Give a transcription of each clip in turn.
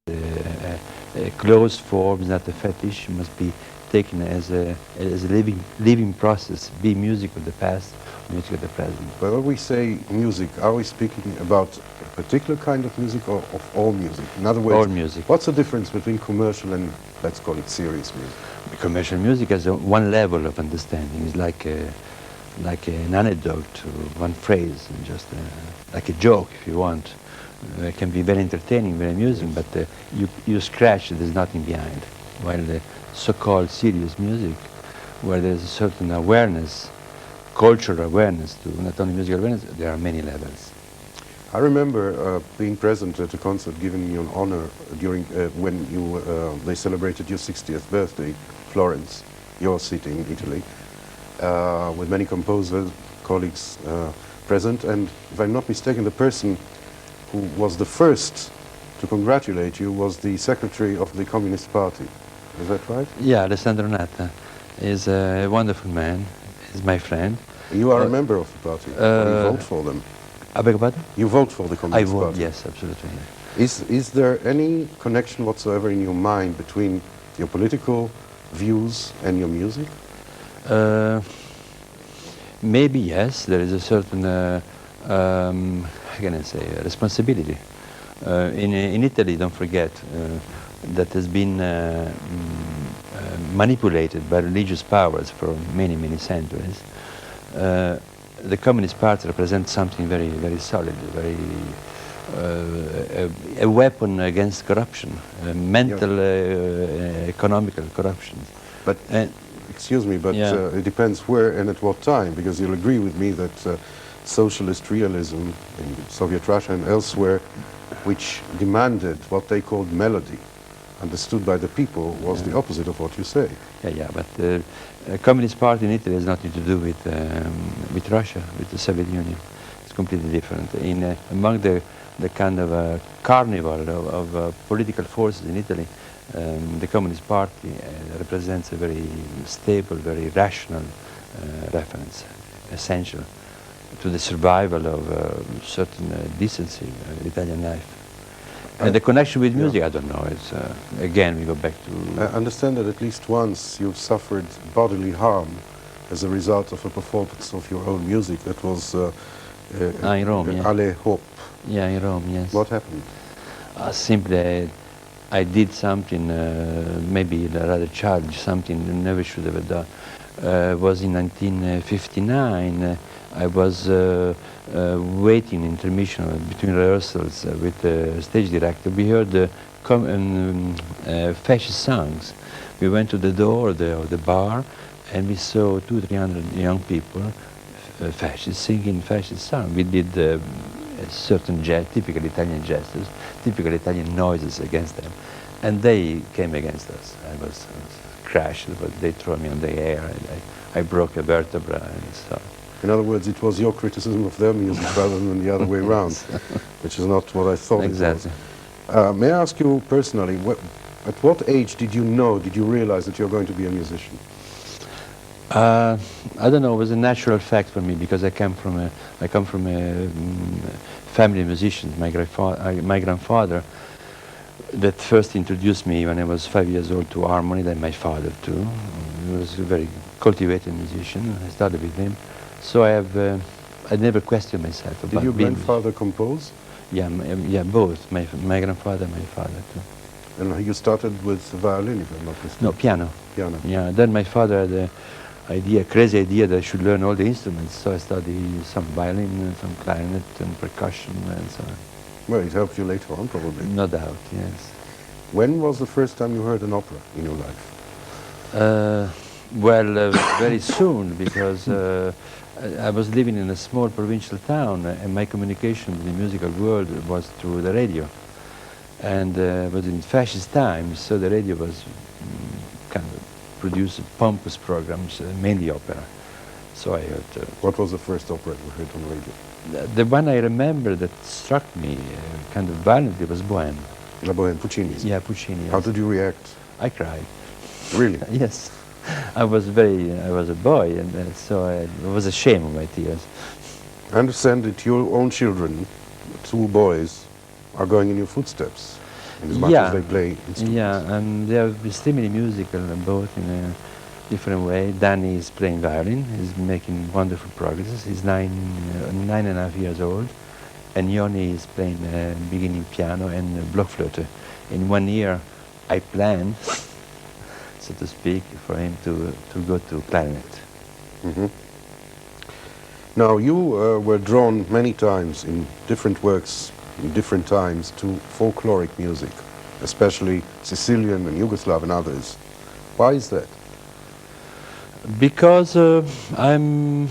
a closed form, not a fetish. It must be taken as a living process. Be music of the past, music of the present. But when we say music, are we speaking about a particular kind of music or of all music? In other words, All music. what's the difference between commercial and, let's call it, serious music? Commercial music has one level of understanding. It's like an anecdote, one phrase, and just like a joke, if you want. It can be very entertaining, very amusing, but you scratch, there's nothing behind. While the so-called serious music, where there's a certain awareness, cultural awareness, to not only musical awareness, there are many levels. I remember being present at a concert given you an honor during when you they celebrated your 60th birthday, Florence, your city in Italy, with many composers, colleagues present, and if I'm not mistaken, the person who was the first to congratulate you was the secretary of the Communist Party. Is that right? Yeah, Alessandro Natta is a wonderful man. He's my friend. You are a member of the party. You vote for them. I beg your pardon? You vote for the Communist I vote, Party. yes, absolutely. Is there any connection whatsoever in your mind between your political views and your music? Maybe yes, there is a certain, how can I say, responsibility. In Italy, don't forget, that has been manipulated by religious powers for many, many centuries. The Communist Party represents something very, very solid, very a weapon against corruption, mental, economical corruption. But excuse me, but it depends where and at what time, because you'll agree with me that socialist realism in Soviet Russia and elsewhere, which demanded what they called melody, understood by the people, was the opposite of what you say. Yeah, but the Communist Party in Italy has nothing to do with Russia, with the Soviet Union. It's completely different. Among the kind of carnival of political forces in Italy, the Communist Party represents a very stable, very rational reference, essential to the survival of certain decency in Italian life. And the connection with music, I don't know. It's again, we go back to... I understand that at least once you've suffered bodily harm as a result of a performance of your own music. That was in Rome, yeah. Ale Hope. Yeah, in Rome, yes. What happened? Simply, I did something, maybe rather childish, something I never should have done. It was in 1959. I was waiting intermission between rehearsals with the stage director. We heard fascist songs. We went to the door of the bar and we saw 200-300 young people, fascists, singing fascist songs. We did certain typical Italian gestures, typical Italian noises against them. And they came against us. I was crashed, but they threw me on the air. I broke a vertebra and so. In other words, it was your criticism of their music rather than the other way around, which is not what I thought exactly. It was. May I ask you personally, at what age did you realize that you're going to be a musician? I don't know. It was a natural fact for me because I come from a family of musicians. My grandfather that first introduced me when I was 5 years old to harmony, then my father too. He was a very cultivated musician. I started with him. So I never questioned myself about Did your being grandfather compose? Yeah, both. My grandfather and my father too. And you started with violin, if I'm not mistaken? No, piano. Piano. Yeah, then my father had a crazy idea that I should learn all the instruments. So I studied some violin, and some clarinet and percussion and so on. Well, it helped you later on, probably. No doubt, yes. When was the first time you heard an opera in your life? Very soon, because I was living in a small provincial town, and my communication with the musical world was through the radio. And it was in fascist times, so the radio was kind of producing pompous programs, mainly opera. So I heard... What was the first opera you heard on radio? The one I remember that struck me kind of violently was Bohème. La Bohème, Puccini? Yeah, Puccini. Yes. How did you react? I cried. Really? Yes. I was a boy, and so I was ashamed of my tears. I understand that your own children, 2 boys, are going in your footsteps. in as much as they play instruments. Yeah, and they are extremely musical, both in a different way. Danny is playing violin, he's making wonderful progress. He's 9.5 years old. And Yoni is playing beginning piano and blockflöte. In 1 year, I planned, so to speak, for him to go to clarinet. Mm-hmm. Now, you were drawn many times in different works, in different times, to folkloric music, especially Sicilian and Yugoslav and others. Why is that? Because I'm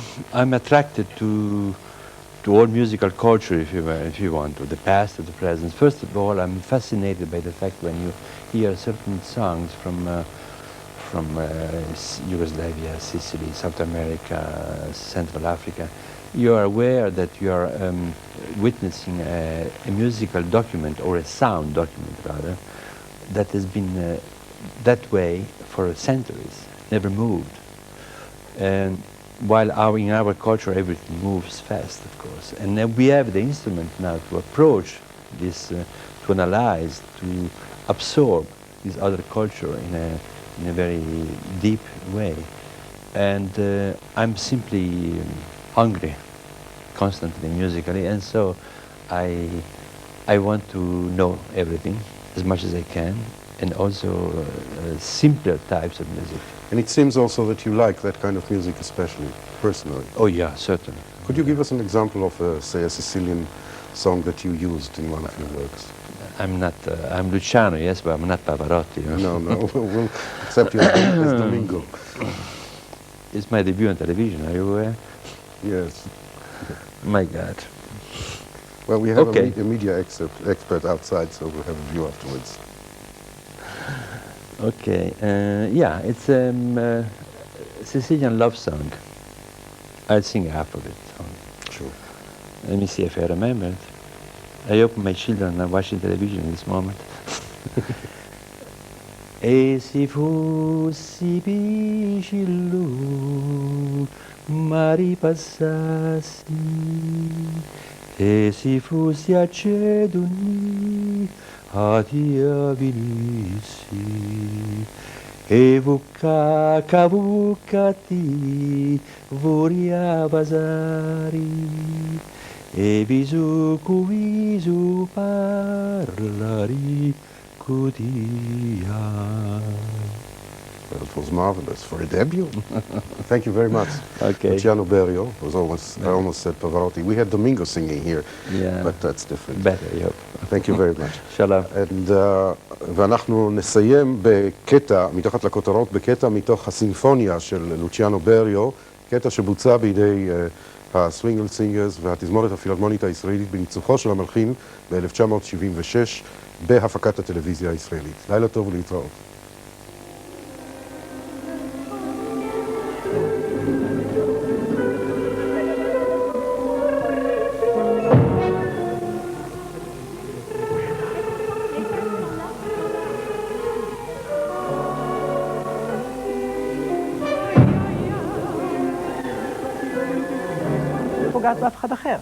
attracted to all musical culture, if you want, to the past, to the present. First of all, I'm fascinated by the fact when you hear certain songs from Yugoslavia, Sicily, South America, Central Africa, you are aware that you are witnessing a musical document, or a sound document rather, that has been that way for centuries, never moved. And while in our culture everything moves fast, of course, and then we have the instrument now to approach this, to analyze, to absorb this other culture in a very deep way. And I'm simply hungry, constantly musically, and so I want to know everything as much as I can, and also simpler types of music. And it seems also that you like that kind of music, especially, personally. Oh yeah, certainly. Could you give us an example of, say, a Sicilian song that you used in one of your works? I'm Luciano, yes, but I'm not Pavarotti. You know? No, we'll accept you as Domingo. It's my debut on television, are you aware? Yes. My God. Well, we have Okay. a media expert outside, so we'll have a view afterwards. Okay, yeah, it's a Sicilian love song. I'll sing half of it. Sure. Let me see if I remember it. I hope my children are watching television in this moment. E se fossi piccolo, ma ripassassi, e se fossi accedo a Dio venissi, e vuccati voria basari, e visu cu visu parlari cudia. Well, it was marvelous for a debut. Thank you very much. Okay. Luciano Berio was I almost said Pavarotti. We had Domingo singing here, Yeah. but that's different. Better, yep. Thank you very much. Shalom. ואנחנו נסיים בקטע, מתחת לכותרות, בקטע מתוך הסימפוניה של לוציאנו בריו, קטע שבוצע בידי הסווינגל סינגרס והתזמורת הפילהרמונית הישראלית בניצוחו של המלחין ב-1976 בהפקת הטלוויזיה הישראלית. לילה טוב ולהתראות. פוגעת באף אחד אחר.